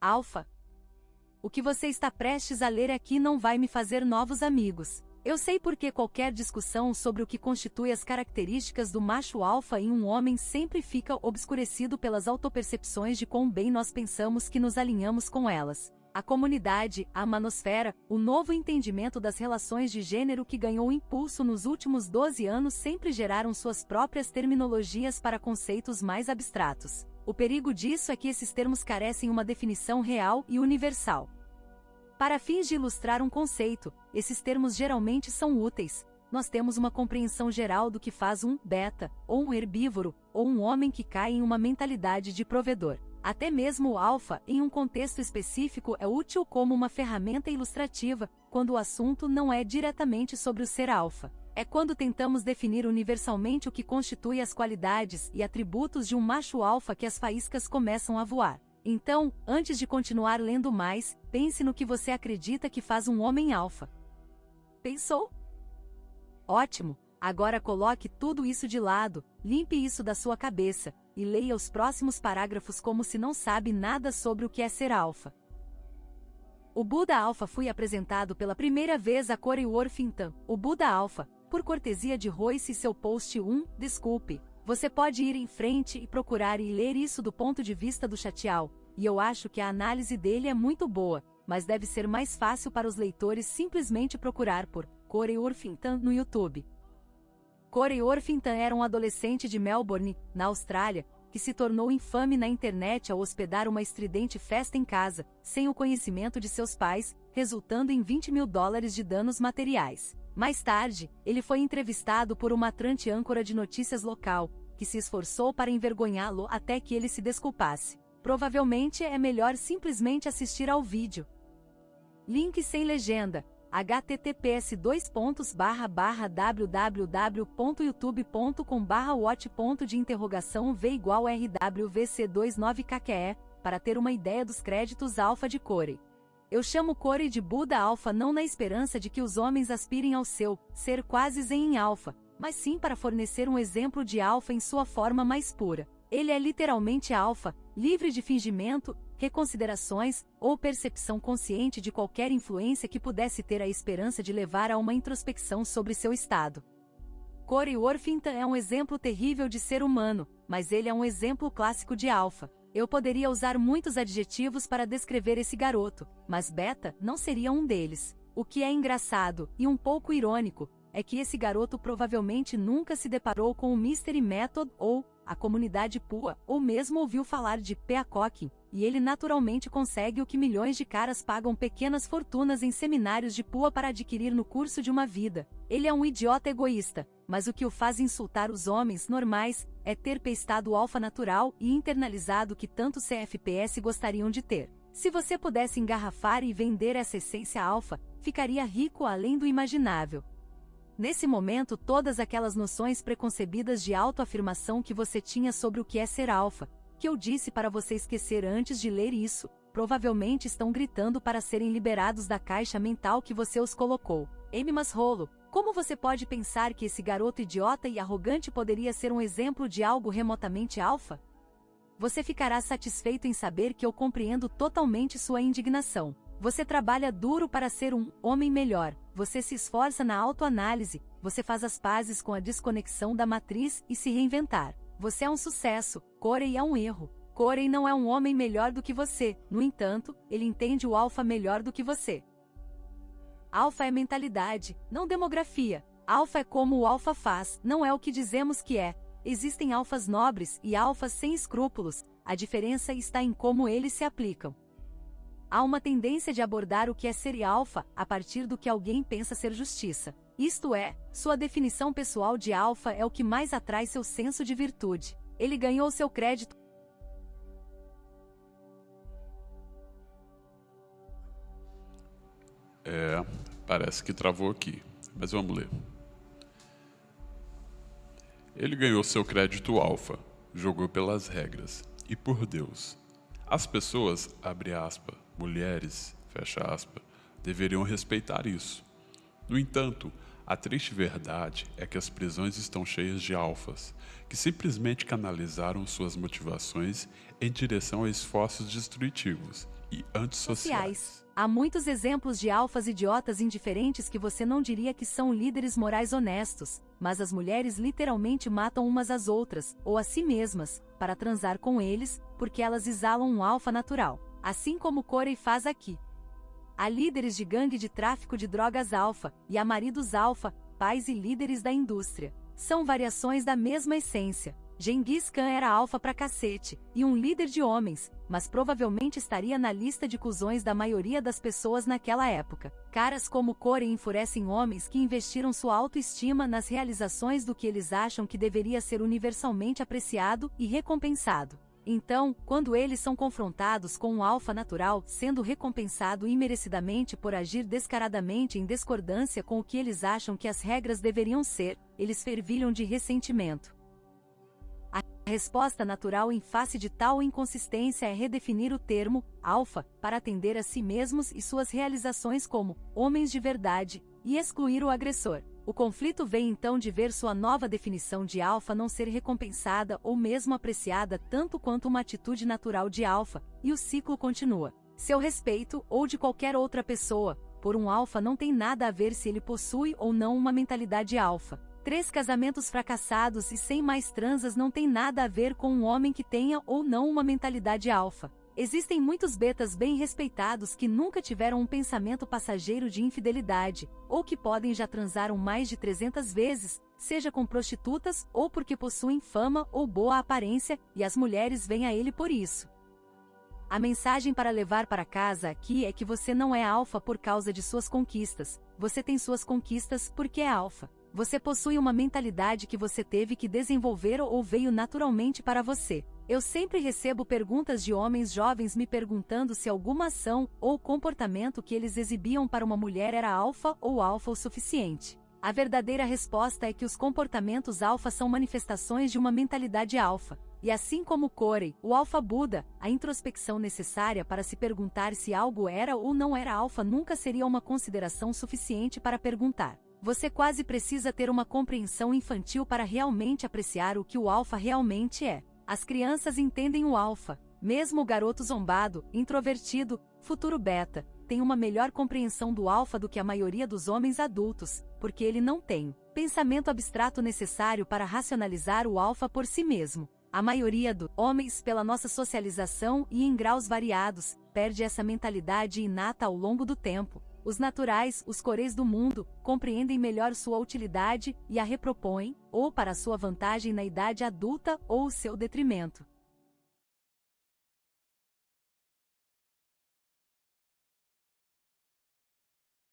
Alfa. O que você está prestes a ler aqui não vai me fazer novos amigos. Eu sei porque qualquer discussão sobre o que constitui as características do macho alfa em um homem sempre fica obscurecido pelas autopercepções de quão bem nós pensamos que nos alinhamos com elas. A comunidade, a manosfera, o novo entendimento das relações de gênero que ganhou impulso nos últimos 12 anos sempre geraram suas próprias terminologias para conceitos mais abstratos. O perigo disso é que esses termos carecem uma definição real e universal. Para fins de ilustrar um conceito, esses termos geralmente são úteis. Nós temos uma compreensão geral do que faz um beta, ou um herbívoro, ou um homem que cai em uma mentalidade de provedor. Até mesmo o alfa, em um contexto específico, é útil como uma ferramenta ilustrativa, quando o assunto não é diretamente sobre o ser alfa. É quando tentamos definir universalmente o que constitui as qualidades e atributos de um macho alfa que as faíscas começam a voar. Então, antes de continuar lendo mais, pense no que você acredita que faz um homem alfa. Pensou? Ótimo! Agora coloque tudo isso de lado, limpe isso da sua cabeça, e leia os próximos parágrafos como se não sabe nada sobre o que é ser alfa. O Buda Alfa foi apresentado pela primeira vez a Corey Worthington, o Buda Alfa, por cortesia de Royce e seu post 1, desculpe. Você pode ir em frente e procurar e ler isso do ponto de vista do Chatial, e eu acho que a análise dele é muito boa, mas deve ser mais fácil para os leitores simplesmente procurar por Corey Worthington no YouTube. Corey Worthington era um adolescente de Melbourne, na Austrália, que se tornou infame na internet ao hospedar uma estridente festa em casa, sem o conhecimento de seus pais, resultando em $20 mil de danos materiais. Mais tarde, ele foi entrevistado por uma atrante âncora de notícias local, que se esforçou para envergonhá-lo até que ele se desculpasse. Provavelmente é melhor simplesmente assistir ao vídeo. Link sem legenda. https://www.youtube.com/watch.v = RWVC29KQE, para ter uma ideia dos créditos alfa de Corey. Eu chamo Corey de Buda Alfa não na esperança de que os homens aspirem ao seu ser quase zen em alfa, mas sim para fornecer um exemplo de alfa em sua forma mais pura. Ele é literalmente alfa, livre de fingimento, reconsiderações ou percepção consciente de qualquer influência que pudesse ter a esperança de levar a uma introspecção sobre seu estado. Corey Worthington é um exemplo terrível de ser humano, mas ele é um exemplo clássico de alfa. Eu poderia usar muitos adjetivos para descrever esse garoto, mas beta não seria um deles. O que é engraçado, e um pouco irônico, é que esse garoto provavelmente nunca se deparou com o Mystery Method ou a comunidade PUA, ou mesmo ouviu falar de peacocking, e ele naturalmente consegue o que milhões de caras pagam pequenas fortunas em seminários de PUA para adquirir no curso de uma vida. Ele é um idiota egoísta, mas o que o faz insultar os homens normais é ter pestado o alfa natural e internalizado que tanto CFPS gostariam de ter. Se você pudesse engarrafar e vender essa essência alfa, ficaria rico além do imaginável. Nesse momento, todas aquelas noções preconcebidas de autoafirmação que você tinha sobre o que é ser alfa, que eu disse para você esquecer antes de ler isso, provavelmente estão gritando para serem liberados da caixa mental que você os colocou. Amy Masrolo, como você pode pensar que esse garoto idiota e arrogante poderia ser um exemplo de algo remotamente alfa? Você ficará satisfeito em saber que eu compreendo totalmente sua indignação. Você trabalha duro para ser um homem melhor, você se esforça na autoanálise, você faz as pazes com a desconexão da matriz e se reinventar. Você é um sucesso, Corey é um erro. Corey não é um homem melhor do que você, no entanto, ele entende o alfa melhor do que você. Alfa é mentalidade, não demografia. Alfa é como o alfa faz, não é o que dizemos que é. Existem alfas nobres e alfas sem escrúpulos, a diferença está em como eles se aplicam. Há uma tendência de abordar o que é ser alfa a partir do que alguém pensa ser justiça. Isto é, sua definição pessoal de alfa é o que mais atrai seu senso de virtude. Ele ganhou seu crédito. Parece que travou aqui, mas vamos ler. Ele ganhou seu crédito alfa, jogou pelas regras, e por Deus. As pessoas, abre aspas, mulheres, fecha aspas, deveriam respeitar isso. No entanto, A triste verdade é que as prisões estão cheias de alfas, que simplesmente canalizaram suas motivações em direção a esforços destrutivos e antissociais. Há muitos exemplos de alfas idiotas indiferentes que você não diria que são líderes morais honestos, mas as mulheres literalmente matam umas às outras, ou a si mesmas, para transar com eles, porque elas exalam um alfa natural, assim como Corey faz aqui. Há líderes de gangue de tráfico de drogas alfa, e há maridos alfa, pais e líderes da indústria. São variações da mesma essência. Genghis Khan era alfa pra cacete, e um líder de homens, mas provavelmente estaria na lista de cuzões da maioria das pessoas naquela época. Caras como Corey enfurecem homens que investiram sua autoestima nas realizações do que eles acham que deveria ser universalmente apreciado e recompensado. Então, quando eles são confrontados com um alfa natural sendo recompensado imerecidamente por agir descaradamente em discordância com o que eles acham que as regras deveriam ser, eles fervilham de ressentimento. A resposta natural em face de tal inconsistência é redefinir o termo alfa para atender a si mesmos e suas realizações como homens de verdade e excluir o agressor. O conflito vem então de ver sua nova definição de alfa não ser recompensada ou mesmo apreciada tanto quanto uma atitude natural de alfa, e o ciclo continua. Seu respeito, ou de qualquer outra pessoa, por um alfa não tem nada a ver se ele possui ou não uma mentalidade alfa. 3 casamentos fracassados e 100 mais transas não tem nada a ver com um homem que tenha ou não uma mentalidade alfa. Existem muitos betas bem respeitados que nunca tiveram um pensamento passageiro de infidelidade, ou que podem já transaram mais de 300 vezes, seja com prostitutas ou porque possuem fama ou boa aparência, e as mulheres vêm a ele por isso. A mensagem para levar para casa aqui é que você não é alfa por causa de suas conquistas, você tem suas conquistas porque é alfa. Você possui uma mentalidade que você teve que desenvolver ou veio naturalmente para você. Eu sempre recebo perguntas de homens jovens me perguntando se alguma ação ou comportamento que eles exibiam para uma mulher era alfa ou alfa o suficiente. A verdadeira resposta é que os comportamentos alfa são manifestações de uma mentalidade alfa. E assim como Corey, o alfa Buda, a introspecção necessária para se perguntar se algo era ou não era alfa nunca seria uma consideração suficiente para perguntar. Você quase precisa ter uma compreensão infantil para realmente apreciar o que o alfa realmente é. As crianças entendem o alfa. Mesmo o garoto zombado, introvertido, futuro beta, tem uma melhor compreensão do alfa do que a maioria dos homens adultos, porque ele não tem pensamento abstrato necessário para racionalizar o alfa por si mesmo. A maioria dos homens, pela nossa socialização e em graus variados, perde essa mentalidade inata ao longo do tempo. Os naturais, os coreis do mundo, compreendem melhor sua utilidade e a repropõem, ou para sua vantagem na idade adulta ou o seu detrimento.